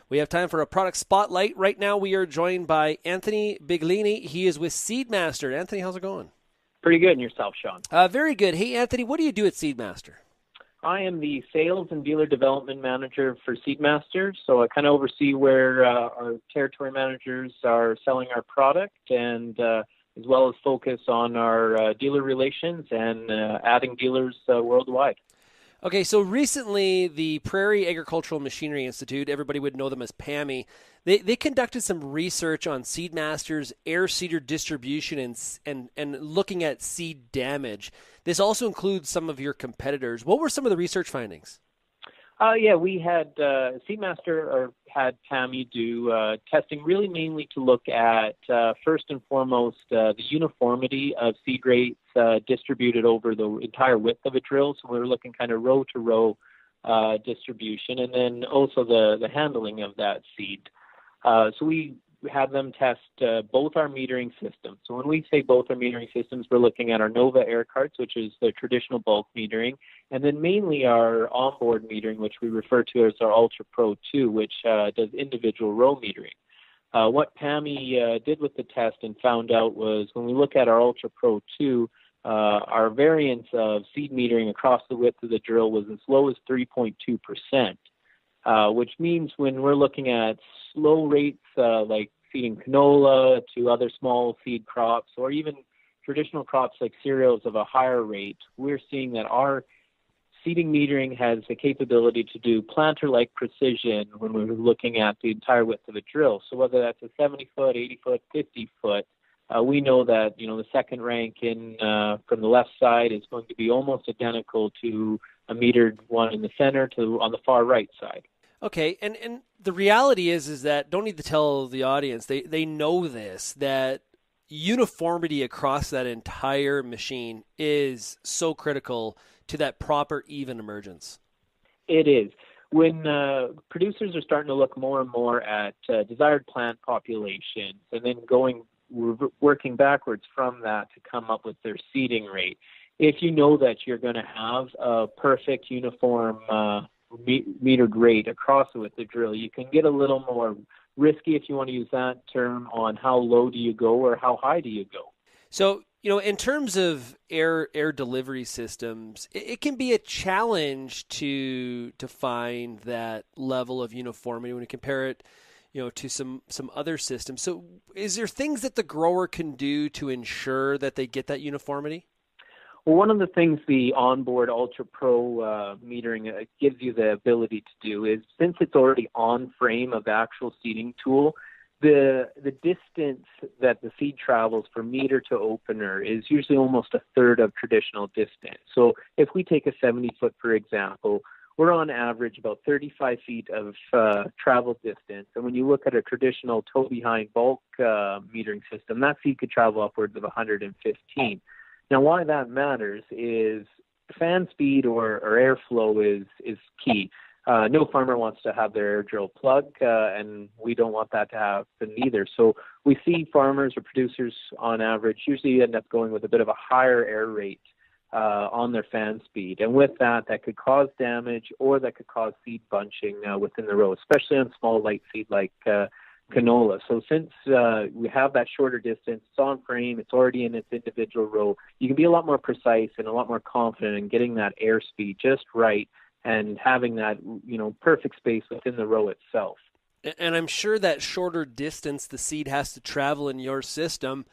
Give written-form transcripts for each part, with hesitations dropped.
We have time for a product spotlight. Right now we are joined by Anthony Biglieni. He is with Seedmaster. Anthony, how's it going? Pretty good. And yourself, Sean? Very good. Hey, Anthony, what do you do at Seedmaster? I am the sales and dealer development manager for Seedmaster. So I kind of oversee where our territory managers are selling our product, and as well as focus on our dealer relations and adding dealers worldwide. Okay, so recently the Prairie Agricultural Machinery Institute, everybody would know them as PAMI, they conducted some research on Seedmaster's air seeder distribution and looking at seed damage. This also includes some of your competitors. What were some of the research findings? We had Seedmaster had PAMI do testing really mainly to look at, first and foremost, the uniformity of seed rates distributed over the entire width of a drill. So we were looking kind of row to row distribution, and then also the handling of that seed. So we had them test both our metering systems. So when we say both our metering systems, we're looking at our Nova air carts, which is the traditional bulk metering, and then mainly our onboard metering, which we refer to as our Ultra Pro 2, which does individual row metering. What PAMI did with the test and found out was when we look at our Ultra Pro 2, our variance of seed metering across the width of the drill was as low as 3.2%. Which means when we're looking at slow rates like feeding canola to other small seed crops, or even traditional crops like cereals of a higher rate, we're seeing that our seeding metering has the capability to do planter-like precision when we're looking at the entire width of a drill. So whether that's a 70-foot, 80-foot, 50-foot, we know that the second rank in from the left side is going to be almost identical to a metered one in the center to on the far right side. Okay, and the reality is that, don't need to tell the audience, they know this, that uniformity across that entire machine is so critical to that proper even emergence. It is. When producers are starting to look more and more at desired plant populations and then working backwards from that to come up with their seeding rate, if you know that you're going to have a perfect uniform metered rate across it with the drill, you can get a little more risky, if you want to use that term, on how low do you go or how high do you go. So, in terms of air delivery systems, it can be a challenge to find that level of uniformity when you compare it, to some other systems. So is there things that the grower can do to ensure that they get that uniformity? Well, one of the things the onboard Ultra Pro metering gives you the ability to do is, since it's already on frame of the actual seeding tool, the distance that the seed travels from meter to opener is usually almost a third of traditional distance. So if we take a 70-foot, for example, we're on average about 35 feet of travel distance. And when you look at a traditional toe-behind bulk metering system, that seed could travel upwards of 115. Now, why that matters is fan speed or airflow is key. No farmer wants to have their air drill plug, and we don't want that to happen either. So we see farmers or producers on average usually end up going with a bit of a higher air rate on their fan speed. And with that could cause damage, or that could cause seed bunching within the row, especially on small light seed like canola. So since we have that shorter distance, it's on frame, it's already in its individual row, you can be a lot more precise and a lot more confident in getting that air speed just right and having that perfect space within the row itself. And I'm sure that shorter distance the seed has to travel in your system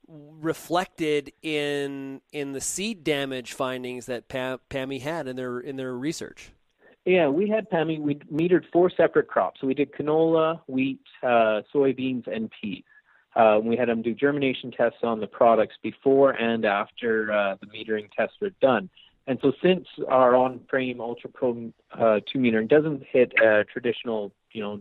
reflected in the seed damage findings that PAMI had in their research. Yeah, we had PAMI. We metered 4 separate crops. So we did canola, wheat, soybeans, and peas. We had them do germination tests on the products before and after the metering tests were done. And so since our on-frame Ultra Pro 2 metering doesn't hit a traditional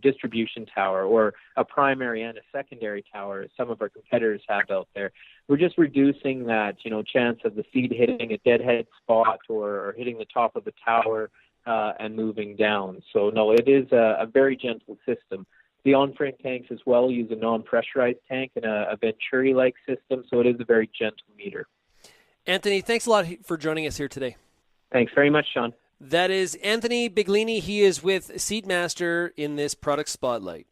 distribution tower or a primary and a secondary tower, as some of our competitors have out there, we're just reducing that chance of the seed hitting a deadhead spot or hitting the top of the tower and moving down. So no, it is a very gentle system. The on-frame tanks as well use a non-pressurized tank and a Venturi-like system, so it is a very gentle meter. Anthony, thanks a lot for joining us here today. Thanks very much, Sean. That is Anthony Biglieni. He is with Seedmaster in this product spotlight.